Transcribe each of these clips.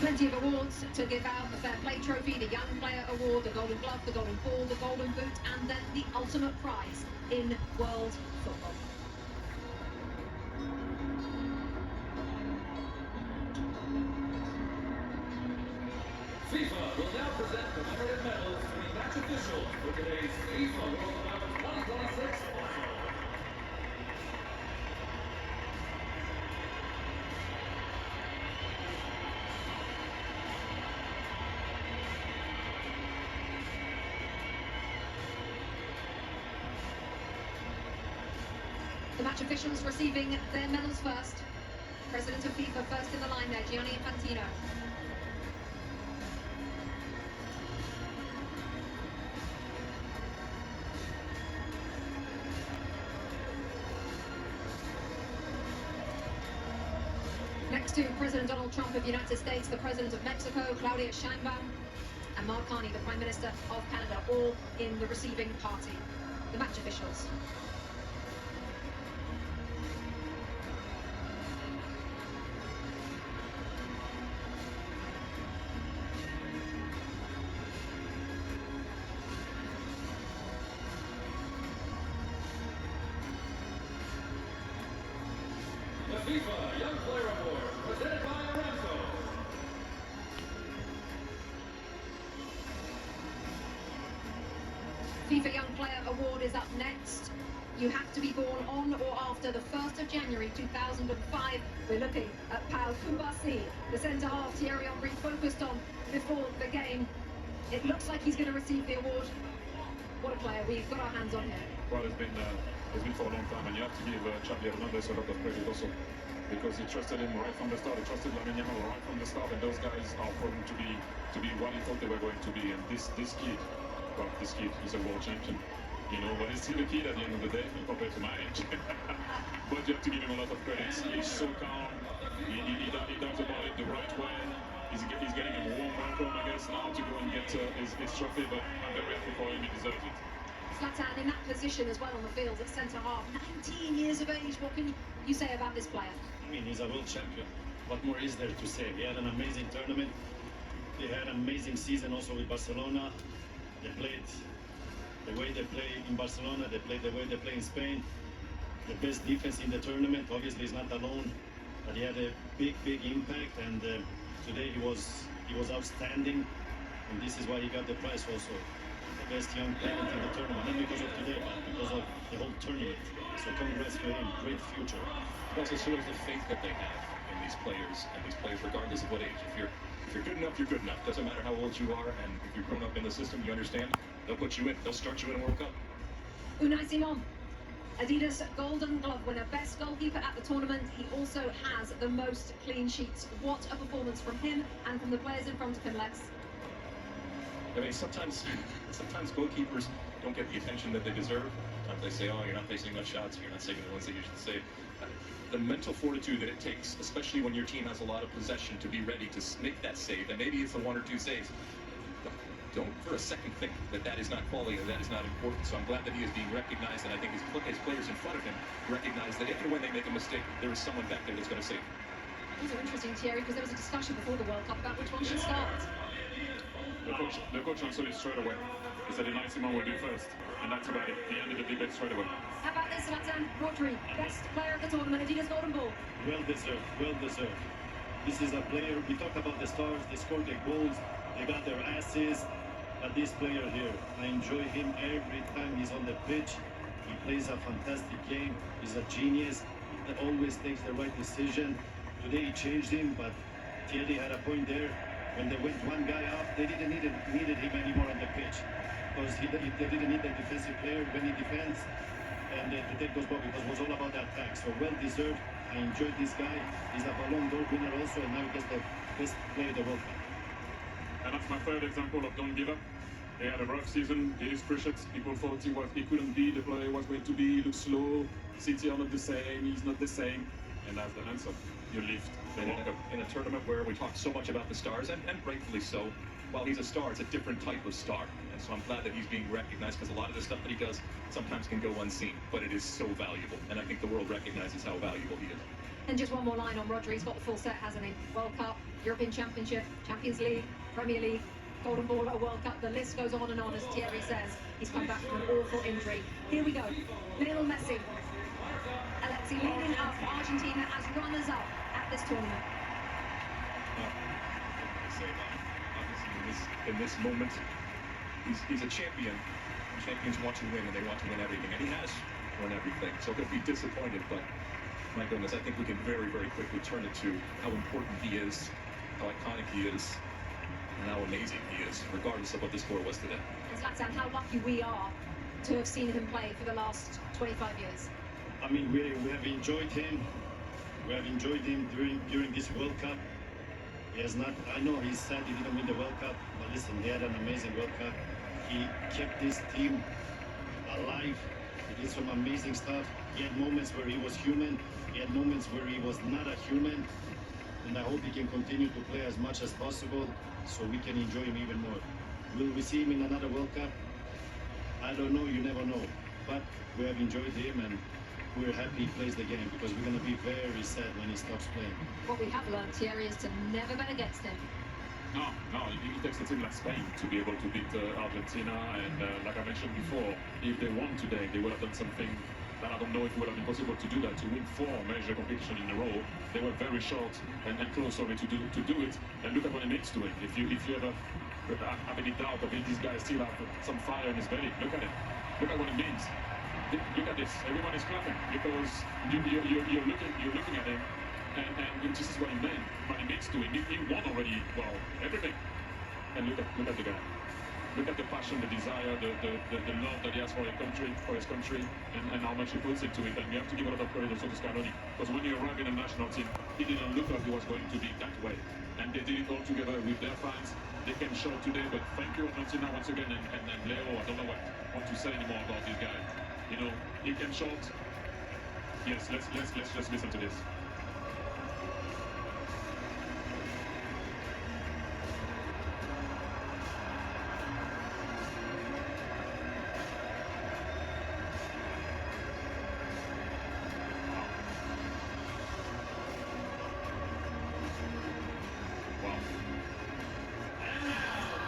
Plenty of awards to give out: the Fair Play Trophy, the Young Player Award, the Golden Glove, the Golden Ball, the Golden Boot, and then the ultimate prize in world football. FIFA will now present the commemorative medals to the match officials for today's FIFA World Cup 2026 final. The match officials receiving their medals first. President of FIFA first in the line there, Gianni Infantino. Next to President Donald Trump of the United States, the President of Mexico, Claudia Sheinbaum, and Mark Carney, the Prime Minister of Canada, all in the receiving party. The match officials. The FIFA Young Player Award, presented by Aramco. FIFA Young Player Award is up next. You have to be born on or after the 1st of January 2005. We're looking at Pau Kumbasi, the centre-half Thierry Henry focused on before the game. It looks like he's going to receive the award. What a player we've got our hands on here. Well, it's been for a long time, and you have to give Xavi Hernandez a lot of credit also, because he trusted him right from the start. He trusted Lamine Yamal right from the start, and those guys are proven to be what he thought they were going to be. And this kid is a world champion, you know, but he's still a kid at the end of the day compared to my age. But you have to give him a lot of credit. He's so calm. He does about it the right way. He's getting a warm welcome, I guess, now to go and get his trophy, but I'm very happy for him. He deserves it. Zlatan in that position as well on the field at centre-half. 19 years of age. What can you say about this player? I mean, he's a world champion. What more is there to say? He had an amazing tournament. He had an amazing season also with Barcelona. They played the way they play in Barcelona. They played the way they play in Spain. The best defense in the tournament. Obviously, he's not alone, but he had a big impact. And today he was outstanding. And this is why he got the prize also. The best young talent in the tournament, not because of today, but because of the whole tournament. So congrats to him, great future. It also shows the faith that they have in these players, regardless of what age. If you're good enough, you're good enough. Doesn't matter how old you are, and if you've grown up in the system, you understand, they'll put you in, they'll start you in a World Cup. Unai Simon, Adidas Golden Glove winner, best goalkeeper at the tournament. He also has the most clean sheets. What a performance from him and from the players in front of him, Lex. I mean, sometimes goalkeepers don't get the attention that they deserve. Sometimes they say, oh, you're not facing enough shots, you're not saving the ones that you should save. The mental fortitude that it takes, especially when your team has a lot of possession, to be ready to make that save, and maybe it's the one or two saves. Don't for a second think that is not quality and that is not important. So I'm glad that he is being recognized, and I think his players in front of him recognize that if and when they make a mistake, there is someone back there that's going to save. These are interesting, Thierry, because there was a discussion before the World Cup about which one should start. The coach answered it straight away. He said Unai Simon will do first, and that's about it. He ended the debate straight away. How about this, Zlatan? Rodri, best player of the tournament, Adidas Golden Ball. Well deserved. This is a player, we talked about the stars, they scored their goals, they got their asses, but this player here, I enjoy him every time he's on the pitch. He plays a fantastic game, he's a genius, he always takes the right decision. Today he changed him, but Thierry had a point there. When they went one guy up, they didn't needed him anymore on the pitch, because they didn't need the defensive player when he defends, and to take those balls, because it was all about the attack. So well deserved. I enjoyed this guy. He's a Ballon d'Or winner also, and now he gets the best player in the World Cup. And that's my third example of don't give up. He had a rough season, he is precious. People thought he couldn't be the player he was going to be. He looks slow. City are not the same, he's not the same. And that's the answer. You lift the World Cup. In a tournament where we talk so much about the stars, and rightfully so, while he's a star, it's a different type of star. And so I'm glad that he's being recognized, because a lot of the stuff that he does sometimes can go unseen, but it is so valuable. And I think the world recognizes how valuable he is. And just one more line on Rodri. He's got the full set, hasn't he? World Cup, European Championship, Champions League, Premier League, Golden Ball at a World Cup. The list goes on, as Thierry says. He's come back from an awful injury. Here we go. Lionel Messi. Alexi leading up Argentina as runners-up at this tournament. Obviously, in this moment, he's a champion. Champions want to win, and they want to win everything, and he has won everything. So he'll be disappointed, but my goodness, I think we can very, very quickly turn it to how important he is, how iconic he is, and how amazing he is, regardless of what the score was today. And Zlatan, how lucky we are to have seen him play for the last 25 years. I mean, we have enjoyed him. We have enjoyed him during this World Cup. He has not. I know he's sad he didn't win the World Cup, but listen, he had an amazing World Cup. He kept this team alive. He did some amazing stuff. He had moments where he was human. He had moments where he was not a human. And I hope he can continue to play as much as possible so we can enjoy him even more. Will we see him in another World Cup? I don't know. You never know. But we have enjoyed him, and we're happy he plays the game, because we're going to be very sad when he stops playing. What we have learned, Thierry, is to never bet against him. No, it takes a team like Spain to be able to beat Argentina, and like I mentioned before, if they won today, they would have done something that I don't know if it would have been possible to do that, to win 4 major competitions in a row. They were very short and close already to do it, and look at what it makes to it. If you ever have any doubt of if these guys still have some fire in his belly, look at it. Look at what it means. Look at this. Everyone is clapping because you're looking at him, and this is what he meant. What he means to him. He won already. Well, everything. And look at the guy. Look at the passion, the desire, the love that he has for his country, and how much he puts into it. And we have to give a lot of credit also to Scaloni, because when he arrived in the national team, he didn't look like he was going to be that way. And they did it all together with their fans. They came short today, but thank you, Argentina, once again, and Leo. I don't know what to say anymore about this guy. You know, he came short. Yes, let's just listen to this.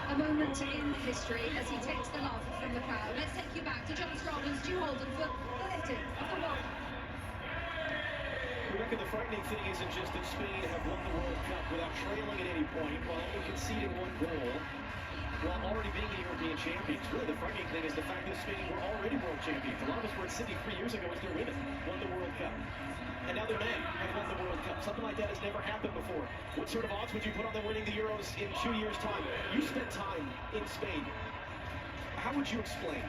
A moment in history as he takes the love from the crowd. Let's take you back to John Strong's Stu Holden for the lifting of the World Cup. I reckon the frightening thing isn't just that Spain have won the World Cup without trailing at any point, while only conceding 1 goal, while already being a European champions. Really, the frightening thing is the fact that Spain were already world champions. A lot of us were at Sydney 3 years ago as their women won the World Cup. And now their men have won the World Cup. Something like that has never happened before. What sort of odds would you put on them winning the Euros in 2 years' time? You spent time in Spain. How would you explain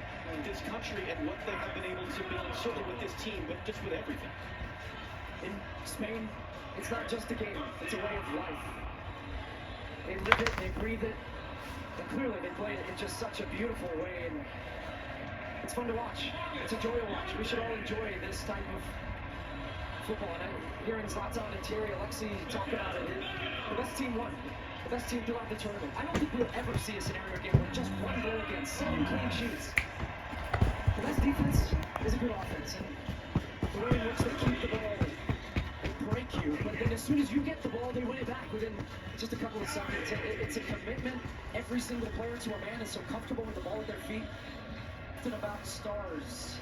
this country and what they have been able to build, certainly with this team, but just with everything? In Spain, it's not just a game, it's a way of life. They live it, they breathe it, and clearly they play it in just such a beautiful way, and it's fun to watch. It's a joy to watch. We should all enjoy this type of football. And hearing Zlatan and Thierry, Alexi talk about it, the best team won. The best team throughout the tournament. I don't think we'll ever see a scenario again where just 1 goal against 7 clean sheets. The best defense is a good offense. And the way in which they keep the ball, they break you, but then as soon as you get the ball, they win it back within just a couple of seconds. It's a commitment. Every single player to a man is so comfortable with the ball at their feet. It's about stars.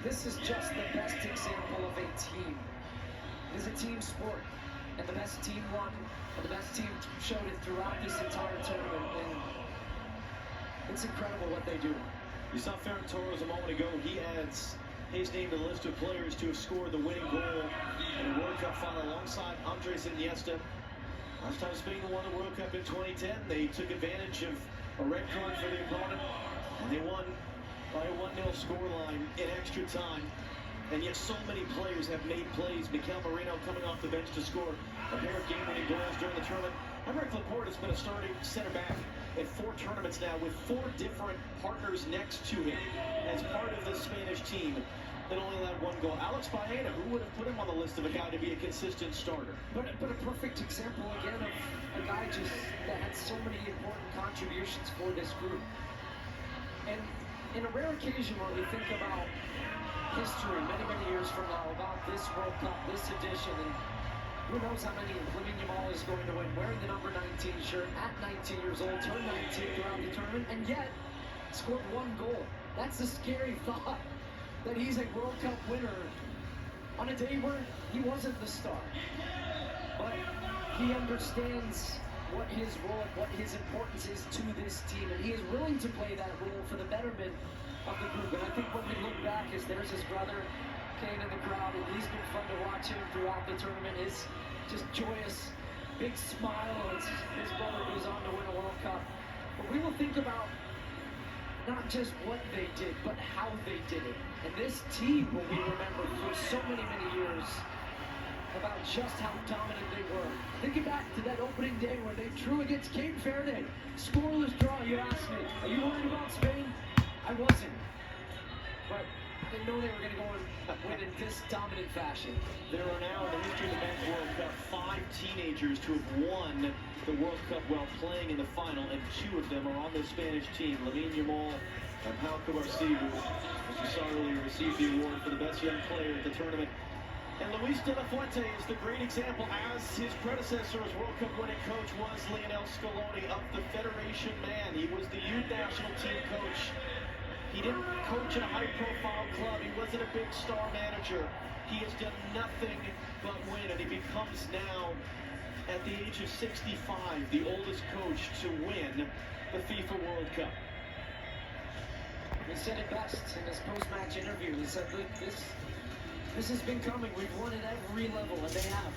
This is just the best example of a team. It is a team sport, and the best team won, and the best team showed it throughout this entire tournament, and it's incredible what they do. You saw Ferran Torres a moment ago. He adds his name to the list of players to have scored the winning goal in the World Cup final alongside Andres Iniesta. Last time Spain won the World Cup in 2010, they took advantage of a red card for the opponent, and they won by a 1-0 scoreline in extra time. And yet so many players have made plays. Mikel Merino coming off the bench to score a pair of game-winning goals during the tournament. Aymeric Laporte has been a starting center back in 4 tournaments now with 4 different partners next to him as part of the Spanish team that only allowed 1 goal. Alex Baena, who would have put him on the list of a guy to be a consistent starter? But a perfect example again of a guy just that had so many important contributions for this group. And in a rare occasion where we think about history many, many years from now about this World Cup, this edition, and who knows how many Lamine Yamal is going to win, wearing the number 19 shirt at 19 years old, turned 19 throughout the tournament, and yet scored 1 goal. That's a scary thought, that he's a World Cup winner on a day where he wasn't the star. But he understands what his role, what his importance is to this team, and he is willing to play that role for the betterment of the group. And I think when we look back, is there's his brother Kane in the crowd, and he's been fun to watch him throughout the tournament. His just joyous, big smile as his brother goes on to win a World Cup. But we will think about not just what they did, but how they did it. And this team will be remembered for so many, many years about just how dominant they were. Thinking back to that opening day where they drew against Cape Verde, scoreless draw. You asked me, are you worried about Spain? I wasn't, but I didn't know they were going to go and win in this dominant fashion. There are now, in the history of the Men's World Cup, 5 teenagers to have won the World Cup while playing in the final, and 2 of them are on the Spanish team. Lamine Yamal and Pau Cubarsí, who, as you saw earlier, received the award for the best young player at the tournament. And Luis de la Fuente is the great example, as his predecessor as World Cup winning coach was Lionel Scaloni, of the Federation man. He was the youth national team coach. He didn't coach in a high-profile club. He wasn't a big star manager. He has done nothing but win, and he becomes now, at the age of 65, the oldest coach to win the FIFA World Cup. He said it best in his post-match interview. He said, look, this has been coming. We've won at every level, and they have.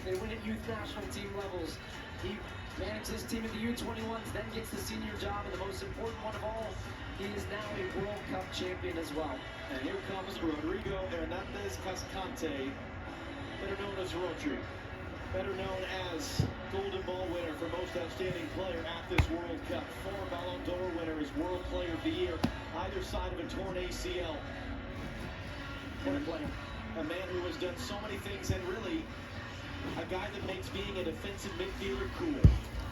They win at youth national team levels. He managed his team at the U21s, then gets the senior job, and the most important one of all, he is now a World Cup champion as well. And here comes Rodrigo Hernandez Cascante, better known as Rodri, better known as Golden Ball winner for most outstanding player at this World Cup, 4 Ballon d'Or winner as World Player of the Year, either side of a torn ACL. What a player. A man who has done so many things, and really a guy that makes being a defensive midfielder cool,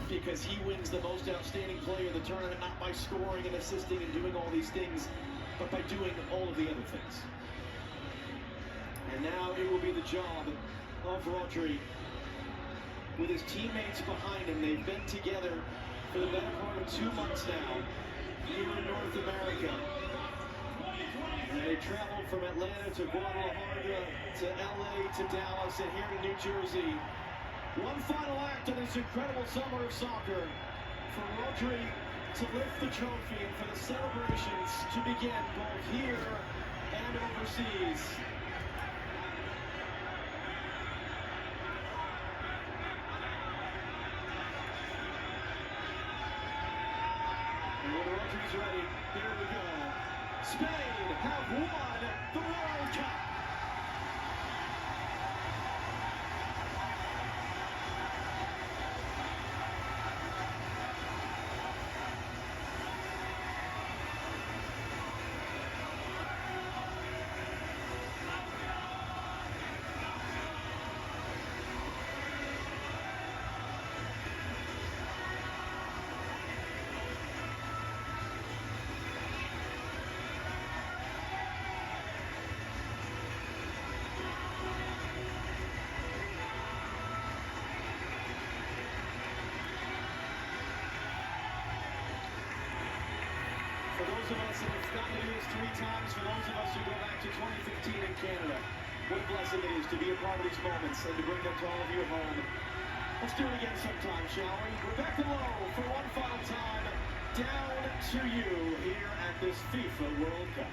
because he wins the most outstanding player of the tournament, not by scoring and assisting and doing all these things, but by doing all of the other things. And now it will be the job of Rodri, with his teammates behind him. They've been together for the better part of 2 months now here in North America. And they traveled from Atlanta to Guadalajara to LA to Dallas and here to New Jersey. One final act of this incredible summer of soccer for Rodri to lift the trophy and for the celebrations to begin both here and overseas. And when Rodri's ready, here we go. Spain have won the World Cup. For those of us that have gotten to do this 3 times, for those of us who go back to 2015 in Canada, what a blessing it is to be a part of these moments and to bring them to all of you at home. Let's do it again sometime, shall we? Rebecca Lowe for one final time, down to you here at this FIFA World Cup.